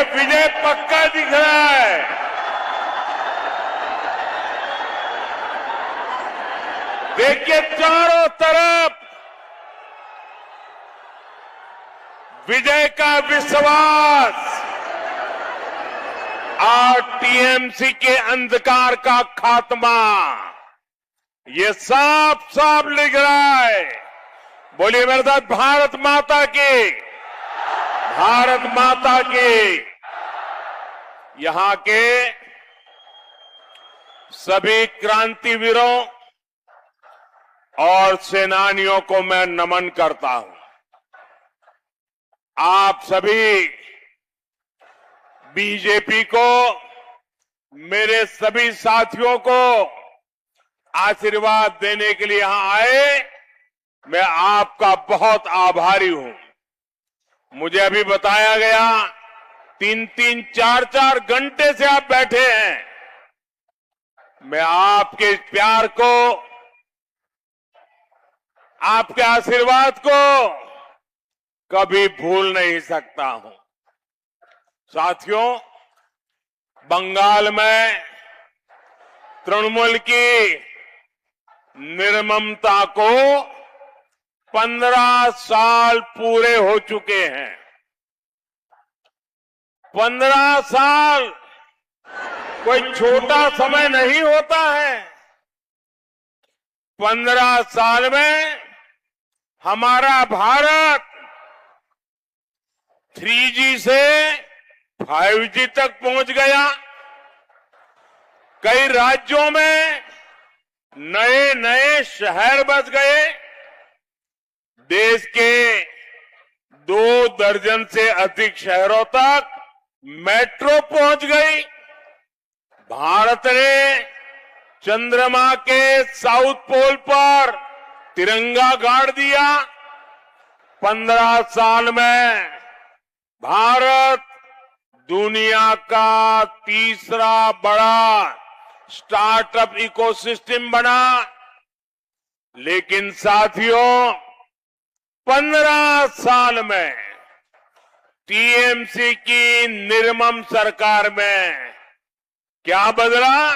विजय पक्का दिख रहा है। देखिए चारों तरफ विजय का विश्वास और टीएमसी के अंधकार का खात्मा, ये साफ साफ लिख रहा है। बोलिए मेरे साथ, भारत माता की, भारत माता की। यहां के सभी क्रांतिवीरों और सेनानियों को मैं नमन करता हूं। आप सभी बीजेपी को, मेरे सभी साथियों को आशीर्वाद देने के लिए यहां आए, मैं आपका बहुत आभारी हूं। मुझे अभी बताया गया 3-3, 4-4 घंटे से आप बैठे हैं। मैं आपके इस प्यार को, आपके आशीर्वाद को कभी भूल नहीं सकता हूं। साथियों, बंगाल में तृणमूल की निर्ममता को 15 साल पूरे हो चुके हैं। 15 साल कोई छोटा समय नहीं होता है। 15 साल में हमारा भारत 3G से 5G तक पहुंच गया। कई राज्यों में नए नए शहर बस गए। देश के 2 दर्जन से अधिक शहरों तक मेट्रो पहुंच गई। भारत ने चंद्रमा के साउथ पोल पर तिरंगा गाड़ दिया। 15 साल में भारत दुनिया का तीसरा बड़ा स्टार्टअप इकोसिस्टम बना। लेकिन साथियों, 15 साल में टीएमसी की निर्मम सरकार में क्या बदला?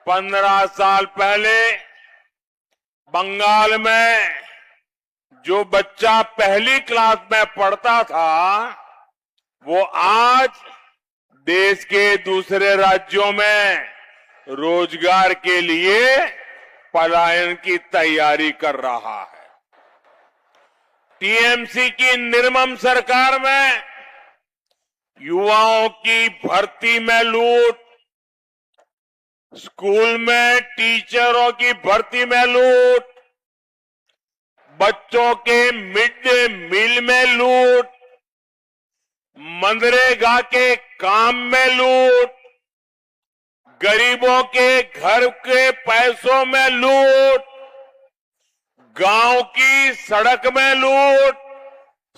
15 साल पहले बंगाल में जो बच्चा पहली क्लास में पढ़ता था, वो आज देश के दूसरे राज्यों में रोजगार के लिए पलायन की तैयारी कर रहा है। टीएमसी की निर्मम सरकार में युवाओं की भर्ती में लूट, स्कूल में टीचरों की भर्ती में लूट, बच्चों के मिड डे मील में लूट, मनरेगा के काम में लूट, गरीबों के घर के पैसों में लूट, गांव की सड़क में लूट,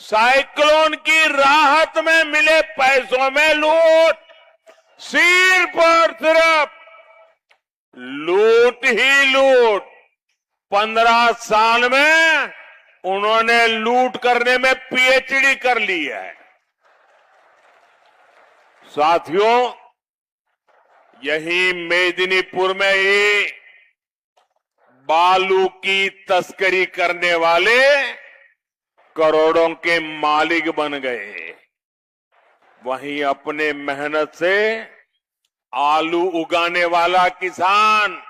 साइक्लोन की राहत में मिले पैसों में लूट, सिर्फ और सिर्फ लूट ही लूट। 15 साल में उन्होंने लूट करने में पीएचडी कर ली है। साथियों, यही मेदिनीपुर में ही बालू की तस्करी करने वाले करोड़ों के मालिक बन गए। वहीं अपने मेहनत से आलू उगाने वाला किसान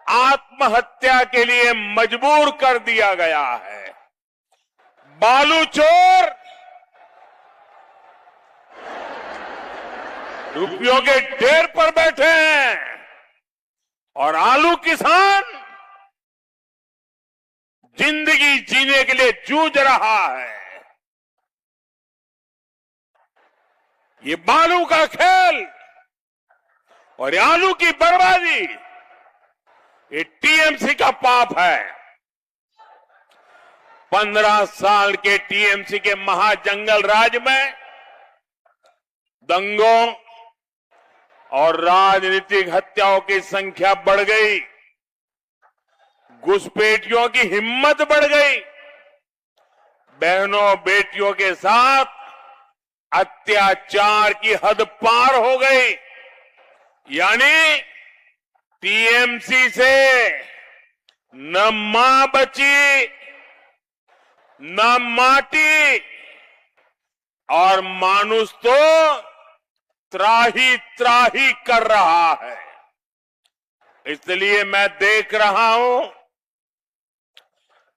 आत्महत्या के लिए मजबूर कर दिया गया है। बालू चोर रुपयों के ढेर पर बैठे हैं और आलू किसान जिंदगी जीने के लिए जूझ रहा है। ये बालू का खेल और आलू की बर्बादी, ये टीएमसी का पाप है। 15 साल के टीएमसी के महाजंगल राज में दंगों और राजनीतिक हत्याओं की संख्या बढ़ गई, घुसपैठियों की हिम्मत बढ़ गई, बहनों बेटियों के साथ अत्याचार की हद पार हो गई। यानी टीएमसी से न मां बची, न माटी, और मानुष तो त्राही त्राही कर रहा है। इसलिए मैं देख रहा हूं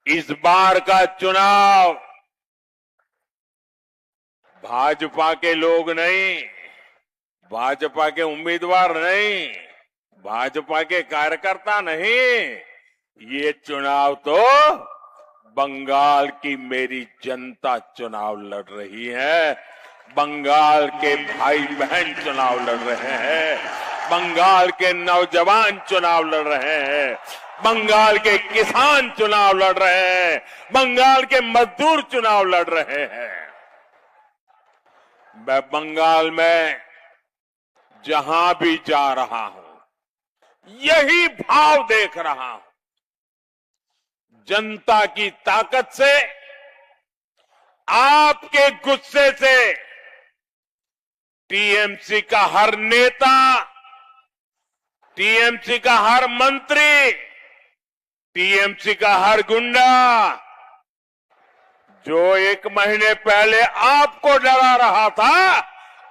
इस बार का चुनाव भाजपा के लोग नहीं, भाजपा के उम्मीदवार नहीं, भाजपा के कार्यकर्ता नहीं, ये चुनाव तो बंगाल की मेरी जनता चुनाव लड़ रही है। बंगाल के भाई बहन चुनाव लड़ रहे हैं, बंगाल के नौजवान चुनाव लड़ रहे हैं, बंगाल के किसान चुनाव लड़ रहे हैं, बंगाल के मजदूर चुनाव लड़ रहे हैं। मैं बंगाल में जहां भी जा रहा हूं यही भाव देख रहा हूं। जनता की ताकत से, आपके गुस्से से टीएमसी का हर नेता, टीएमसी का हर मंत्री, टीएमसी का हर गुंडा, जो 1 महीने पहले आपको डरा रहा था,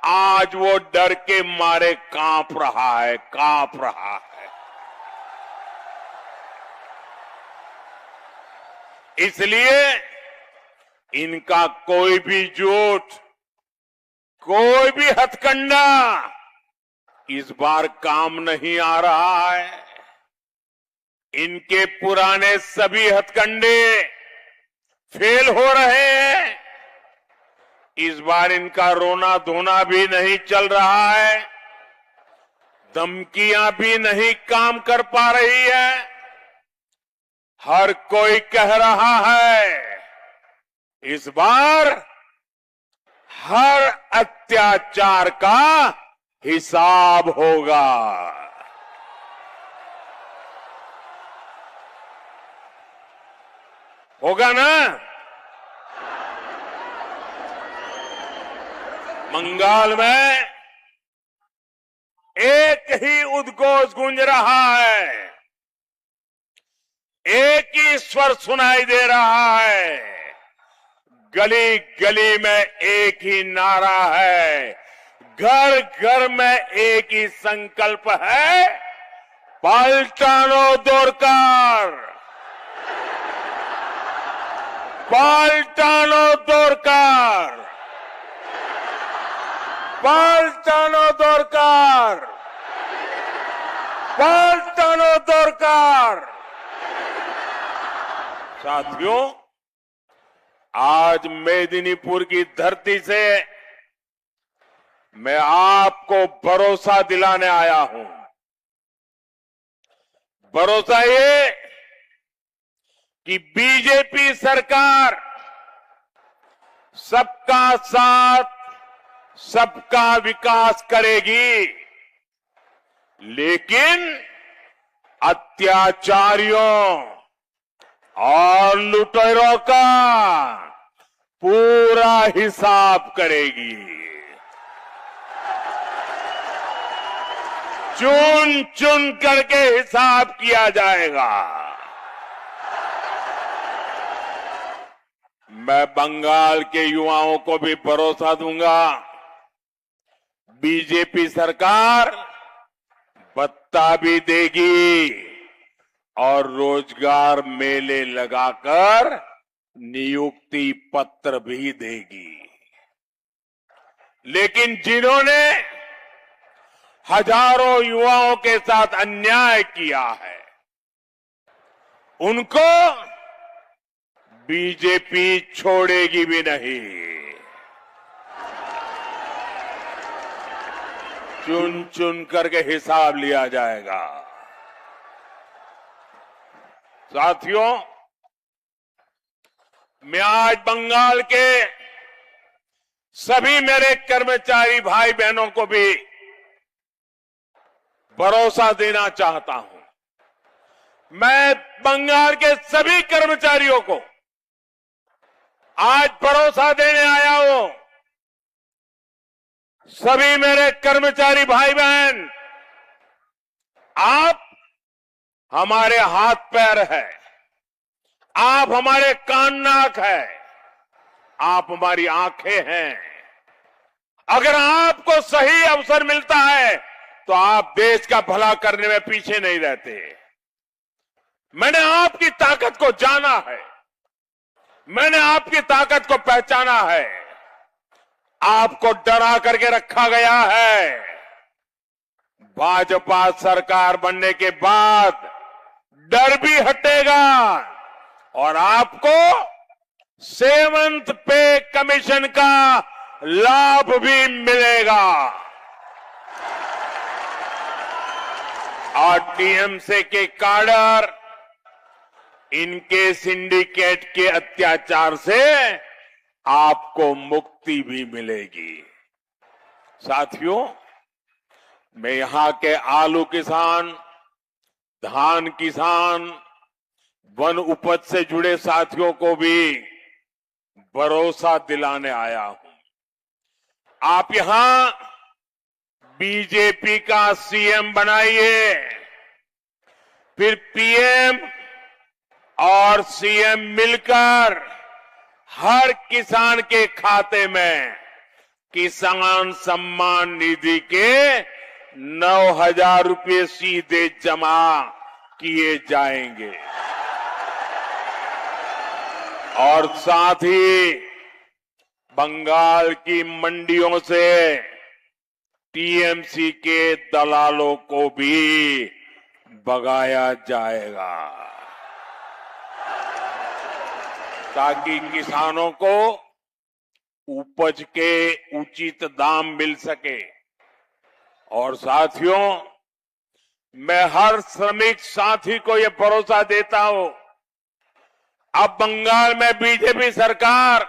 आज वो डर के मारे कांप रहा है, कांप रहा है। इसलिए इनका कोई भी झूठ, कोई भी हथकंडा इस बार काम नहीं आ रहा है। इनके पुराने सभी हथकंडे फेल हो रहे हैं। इस बार इनका रोना धोना भी नहीं चल रहा है, धमकियां भी नहीं काम कर पा रही है। हर कोई कह रहा है इस बार हर अत्याचार का हिसाब होगा। होगा ना? बंगाल में एक ही उद्घोष गूंज रहा है, एक ही स्वर सुनाई दे रहा है, गली गली में एक ही नारा है, घर घर में एक ही संकल्प है, पाल्टानो दोरकार, पाल्टानो दोरकार, पाल्टानो दोरकार, पाल्टानो दोरकार। साथियों, आज मेदिनीपुर की धरती से मैं आपको भरोसा दिलाने आया हूं। भरोसा ये कि बीजेपी सरकार सबका साथ, सबका विकास करेगी, लेकिन अत्याचारियों और लुटेरों का पूरा हिसाब करेगी। चुन चुन करके हिसाब किया जाएगा। मैं बंगाल के युवाओं को भी भरोसा दूंगा, बीजेपी सरकार भत्ता भी देगी और रोजगार मेले लगाकर नियुक्ति पत्र भी देगी। लेकिन जिन्होंने हजारों युवाओं के साथ अन्याय किया है, उनको बीजेपी छोड़ेगी भी नहीं। चुन चुन करके हिसाब लिया जाएगा। साथियों, मैं आज बंगाल के सभी मेरे कर्मचारी भाई बहनों को भी भरोसा देना चाहता हूं। मैं बंगाल के सभी कर्मचारियों को आज भरोसा देने आया हूं सभी मेरे कर्मचारी भाई बहन, आप हमारे हाथ पैर है, आप हमारे कान नाक है, आप हमारी आंखें हैं। अगर आपको सही अवसर मिलता है तो आप देश का भला करने में पीछे नहीं रहते। मैंने आपकी ताकत को जाना है, मैंने आपकी ताकत को पहचाना है। आपको डरा करके रखा गया है। भाजपा सरकार बनने के बाद डर भी हटेगा और आपको सेवंथ पे कमीशन का लाभ भी मिलेगा। और टीएमसी के काडर, इनके सिंडिकेट के अत्याचार से आपको मुक्ति भी मिलेगी। साथियों, मैं यहां के आलू किसान, धान किसान, वन उपज से जुड़े साथियों को भी भरोसा दिलाने आया हूं। आप यहां बीजेपी का सीएम बनाइए, फिर पीएम और सीएम मिलकर हर किसान के खाते में किसान सम्मान निधि के 9,000 रुपये सीधे जमा किए जाएंगे। और साथ ही बंगाल की मंडियों से टीएमसी के दलालों को भी भगाया जाएगा, ताकि किसानों को उपज के उचित दाम मिल सके। और साथियों, मैं हर श्रमिक साथी को यह भरोसा देता हूं, अब बंगाल में बीजेपी सरकार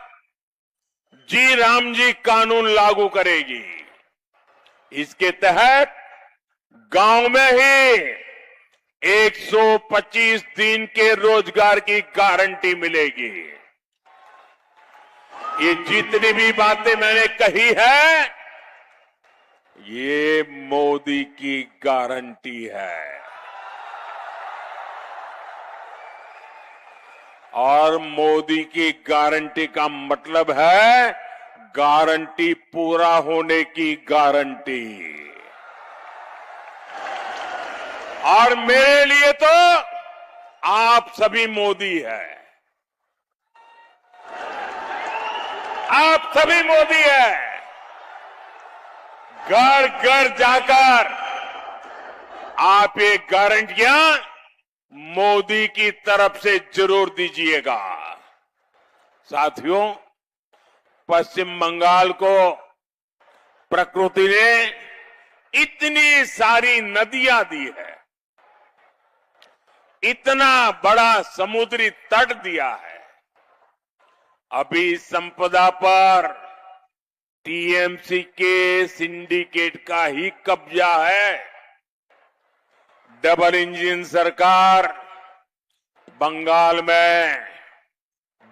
जी राम जी कानून लागू करेगी। इसके तहत गांव में ही 125 दिन के रोजगार की गारंटी मिलेगी। ये जितनी भी बातें मैंने कही है, ये मोदी की गारंटी है। और मोदी की गारंटी का मतलब है गारंटी पूरा होने की गारंटी। और मेरे लिए तो आप सभी मोदी है, आप सभी मोदी है। घर घर जाकर आप ये गारंटियां मोदी की तरफ से जरूर दीजिएगा। साथियों, पश्चिम बंगाल को प्रकृति ने इतनी सारी नदियां दी है, इतना बड़ा समुद्री तट दिया है। अभी संपदा पर टीएमसी के सिंडिकेट का ही कब्जा है। डबल इंजन सरकार बंगाल में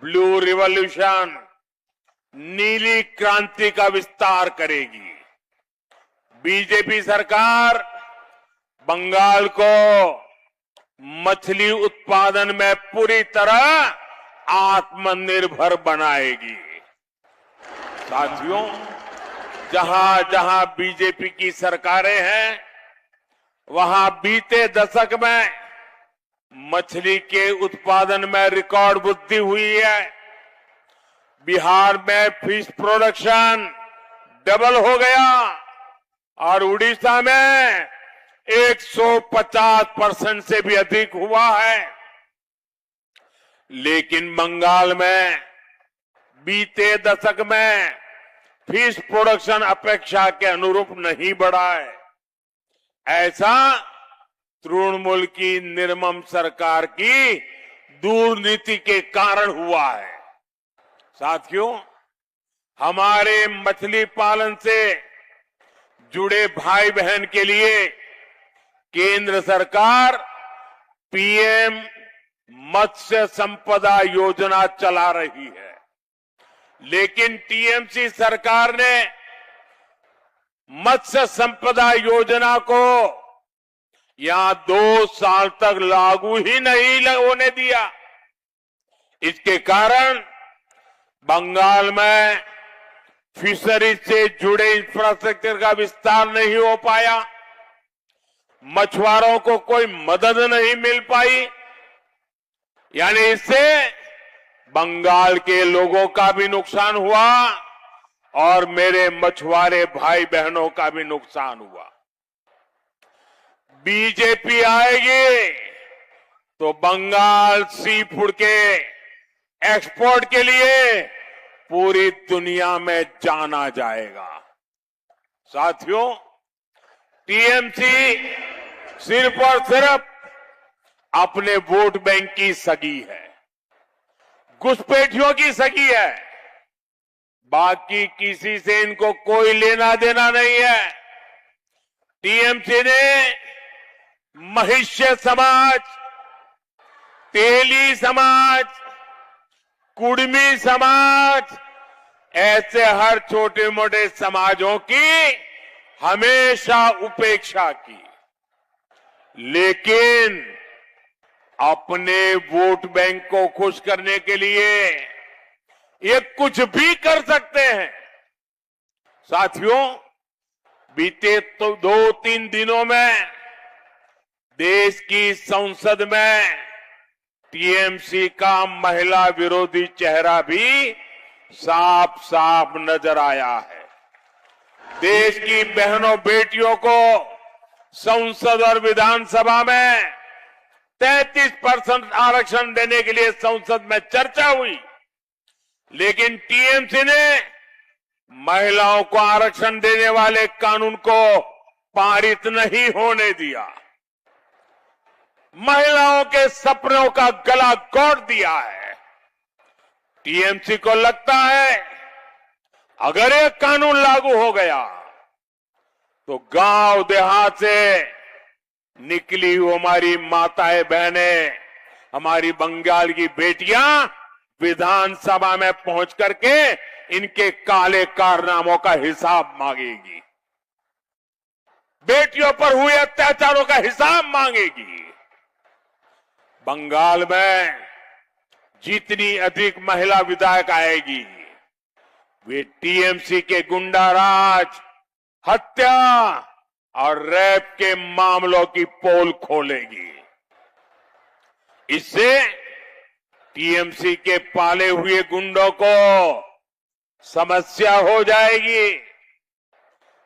ब्लू रिवॉल्यूशन, नीली क्रांति का विस्तार करेगी। बीजेपी सरकार बंगाल को मछली उत्पादन में पूरी तरह आत्मनिर्भर बनाएगी। साथियों, जहां जहां बीजेपी की सरकारें हैं, वहां बीते दशक में मछली के उत्पादन में रिकॉर्ड वृद्धि हुई है। बिहार में फिश प्रोडक्शन डबल हो गया और उड़ीसा में 150% से भी अधिक हुआ है। लेकिन बंगाल में बीते दशक में फिश प्रोडक्शन अपेक्षा के अनुरूप नहीं बढ़ा है। ऐसा तृणमूल की निर्मम सरकार की दुर्नीति के कारण हुआ है। साथियों, हमारे मछली पालन से जुड़े भाई बहन के लिए केंद्र सरकार पीएम मत्स्य संपदा योजना चला रही है। लेकिन टीएमसी सरकार ने मत्स्य संपदा योजना को यहां 2 साल तक लागू ही नहीं होने दिया। इसके कारण बंगाल में फिशरीज से जुड़े इंफ्रास्ट्रक्चर का विस्तार नहीं हो पाया, मछुआरों को कोई मदद नहीं मिल पाई। यानी इससे बंगाल के लोगों का भी नुकसान हुआ और मेरे मछुआरे भाई बहनों का भी नुकसान हुआ। बीजेपी आएगी तो बंगाल सी फूड के एक्सपोर्ट के लिए पूरी दुनिया में जाना जाएगा। साथियों, टीएमसी सिर्फ और सिर्फ अपने वोट बैंक की सगी है, घुसपैठियों की सगी है। बाकी किसी से इनको कोई लेना देना नहीं है। टीएमसी ने महिष्य समाज, तेली समाज, कुड़मी समाज, ऐसे हर छोटे मोटे समाजों की हमेशा उपेक्षा की, लेकिन अपने वोट बैंक को खुश करने के लिए ये कुछ भी कर सकते हैं। साथियों, बीते 2-3 दिनों में देश की संसद में टीएमसी का महिला विरोधी चेहरा भी साफ साफ नजर आया है। देश की बहनों बेटियों को संसद और विधानसभा में 33% आरक्षण देने के लिए संसद में चर्चा हुई, लेकिन टीएमसी ने महिलाओं को आरक्षण देने वाले कानून को पारित नहीं होने दिया। महिलाओं के सपनों का गला घोट दिया है। टीएमसी को लगता है अगर ये कानून लागू हो गया तो गांव देहात से निकली हुई हमारी माताएं बहनें, हमारी बंगाल की बेटियां विधानसभा में पहुंच करके इनके काले कारनामों का हिसाब मांगेगी, बेटियों पर हुए अत्याचारों का हिसाब मांगेगी। बंगाल में जितनी अधिक महिला विधायक आएगी, वे टीएमसी के गुंडाराज, हत्या और रेप के मामलों की पोल खोलेगी। इससे टीएमसी के पाले हुए गुंडों को समस्या हो जाएगी।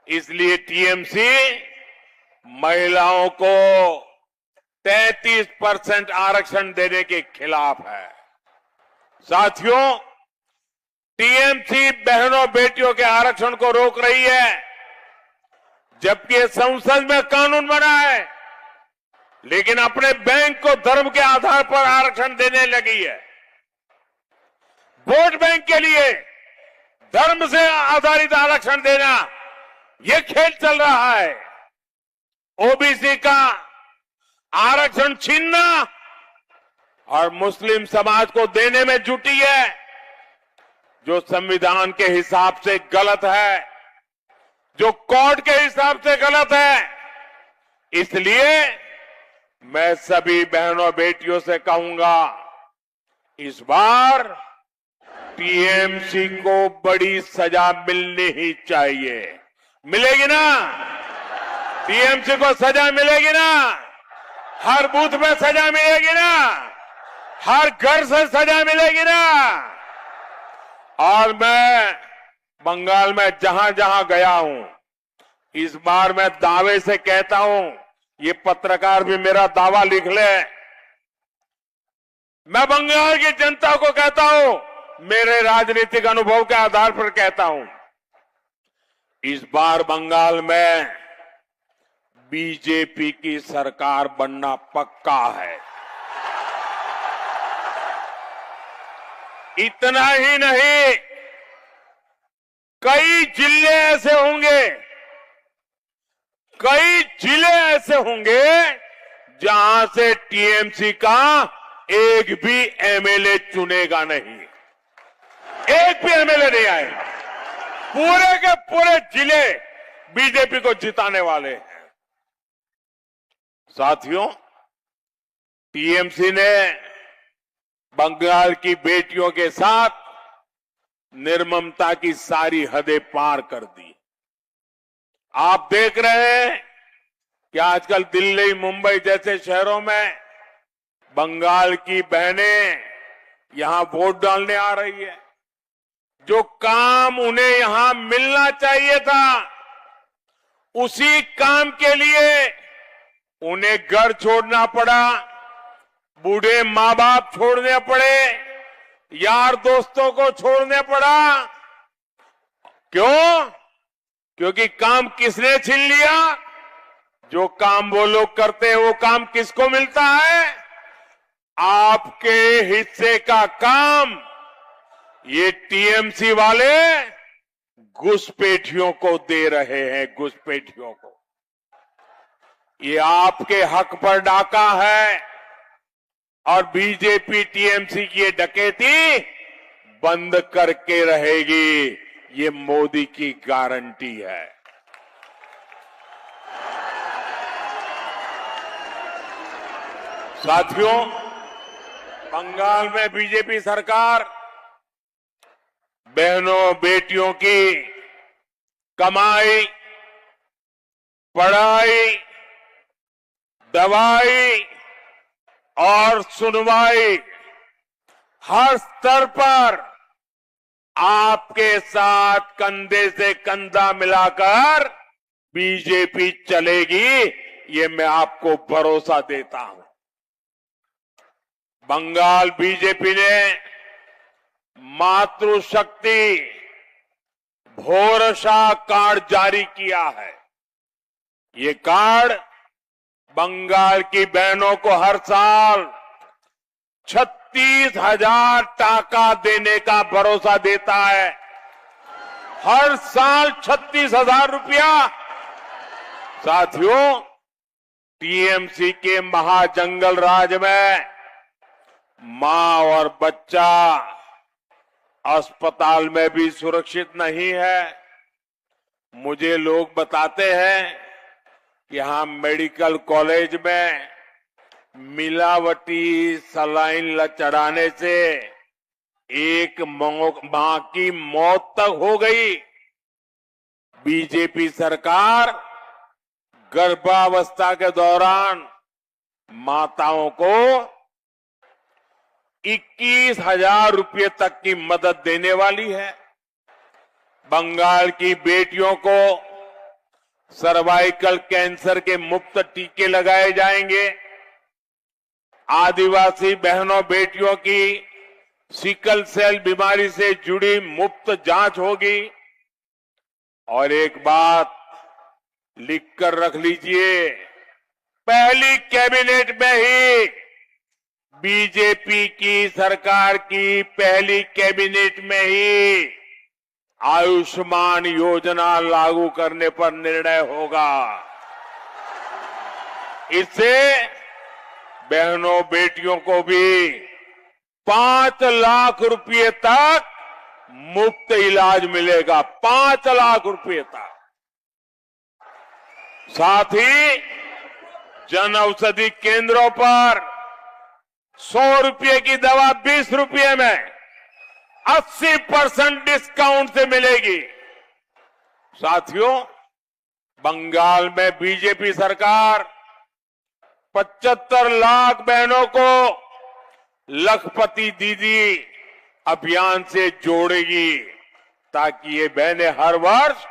इसलिए टीएमसी महिलाओं को 33% आरक्षण देने के खिलाफ है। साथियों, टीएमसी बहनों बेटियों के आरक्षण को रोक रही है, जबकि संसद में कानून बना है, लेकिन अपने बैंक को धर्म के आधार पर आरक्षण देने लगी है। वोट बैंक के लिए धर्म से आधारित आरक्षण देना, यह खेल चल रहा है। ओबीसी का आरक्षण छीनना और मुस्लिम समाज को देने में जुटी है, जो संविधान के हिसाब से गलत है, जो कोर्ट के हिसाब से गलत है। इसलिए मैं सभी बहनों बेटियों से कहूंगा, इस बार टीएमसी को बड़ी सजा मिलनी ही चाहिए। मिलेगी ना? टीएमसी को सजा मिलेगी ना? हर बूथ में सजा मिलेगी ना? हर घर से सजा मिलेगी ना? और मैं बंगाल में जहां जहां गया हूं, इस बार मैं दावे से कहता हूं, ये पत्रकार भी मेरा दावा लिख ले, मैं बंगाल की जनता को कहता हूं, मेरे राजनीतिक अनुभव के आधार पर कहता हूं, इस बार बंगाल में बीजेपी की सरकार बनना पक्का है। इतना ही नहीं, कई जिले ऐसे होंगे, कई जिले ऐसे होंगे जहां से टीएमसी का एक भी एमएलए चुनेगा नहीं, एक भी एमएलए नहीं आएगा। पूरे के पूरे जिले बीजेपी को जिताने वाले हैं। साथियों, टीएमसी ने बंगाल की बेटियों के साथ निर्ममता की सारी हदें पार कर दी। आप देख रहे हैं कि आजकल दिल्ली, मुंबई जैसे शहरों में बंगाल की बहनें यहां वोट डालने आ रही है। जो काम उन्हें यहां मिलना चाहिए था, उसी काम के लिए उन्हें घर छोड़ना पड़ा, बूढ़े माँ बाप छोड़ने पड़े, यार दोस्तों को छोड़ने पड़ा। क्यों? क्योंकि काम किसने छीन लिया? जो काम वो लोग करते हैं, वो काम किसको मिलता है? आपके हिस्से का काम ये टीएमसी वाले घुसपैठियों को दे रहे हैं, घुसपैठियों को। ये आपके हक पर डाका है और बीजेपी टीएमसी की ये डकैती बंद करके रहेगी, ये मोदी की गारंटी है। साथियों, बंगाल में बीजेपी सरकार बहनों बेटियों की कमाई, पढ़ाई, दवाई और सुनवाई हर स्तर पर आपके साथ कंधे से कंधा मिलाकर बीजेपी चलेगी, ये मैं आपको भरोसा देता हूं। बंगाल बीजेपी ने मातृशक्ति भरोसा कार्ड जारी किया है। ये कार्ड बंगाल की बहनों को हर साल 36,000 टाका देने का भरोसा देता है। हर साल 36,000 रुपया। साथियों, टीएमसी के महाजंगल राज में मां और बच्चा अस्पताल में भी सुरक्षित नहीं है। मुझे लोग बताते हैं कि यहां मेडिकल कॉलेज में मिलावटी सलाइन चढ़ाने से एक मां की मौत तक हो गई। बीजेपी सरकार गर्भावस्था के दौरान माताओं को 21,000 रुपये तक की मदद देने वाली है। बंगाल की बेटियों को सर्वाइकल कैंसर के मुफ्त टीके लगाए जाएंगे। आदिवासी बहनों बेटियों की सिकल सेल बीमारी से जुड़ी मुफ्त जांच होगी। और एक बात लिखकर रख लीजिए, पहली कैबिनेट में ही बीजेपी की सरकार की पहली कैबिनेट में ही आयुष्मान योजना लागू करने पर निर्णय होगा। इससे बहनों बेटियों को भी 5 लाख रुपए तक मुफ्त इलाज मिलेगा। 5 लाख रुपए तक। साथ ही जन औषधि केंद्रों पर 100 रुपए की दवा 20 रुपए में 80% डिस्काउंट से मिलेगी। साथियों, बंगाल में बीजेपी सरकार 75 लाख बहनों को लखपति दीदी अभियान से जोड़ेगी, ताकि ये बहनें हर वर्ष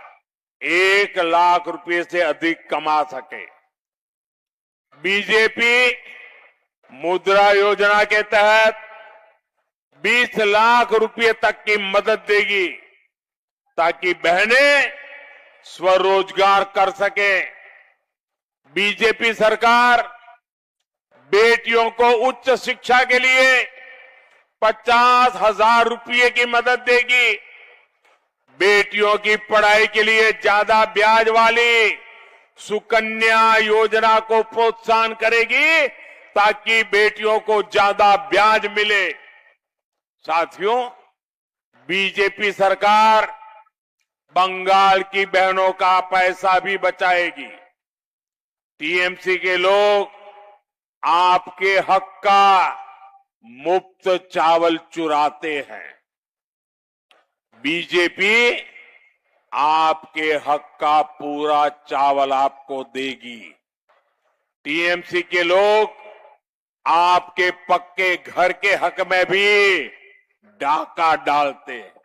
1 लाख रुपए से अधिक कमा सके। बीजेपी मुद्रा योजना के तहत 20 लाख रुपए तक की मदद देगी, ताकि बहनें स्वरोजगार कर सके। बीजेपी सरकार बेटियों को उच्च शिक्षा के लिए 50,000 रुपये की मदद देगी। बेटियों की पढ़ाई के लिए ज्यादा ब्याज वाली सुकन्या योजना को प्रोत्साहन करेगी, ताकि बेटियों को ज्यादा ब्याज मिले। साथियों, बीजेपी सरकार बंगाल की बहनों का पैसा भी बचाएगी। टीएमसी के लोग आपके हक का मुफ्त चावल चुराते हैं। बीजेपी आपके हक का पूरा चावल आपको देगी। टीएमसी के लोग आपके पक्के घर के हक में भी डाका डालते हैं।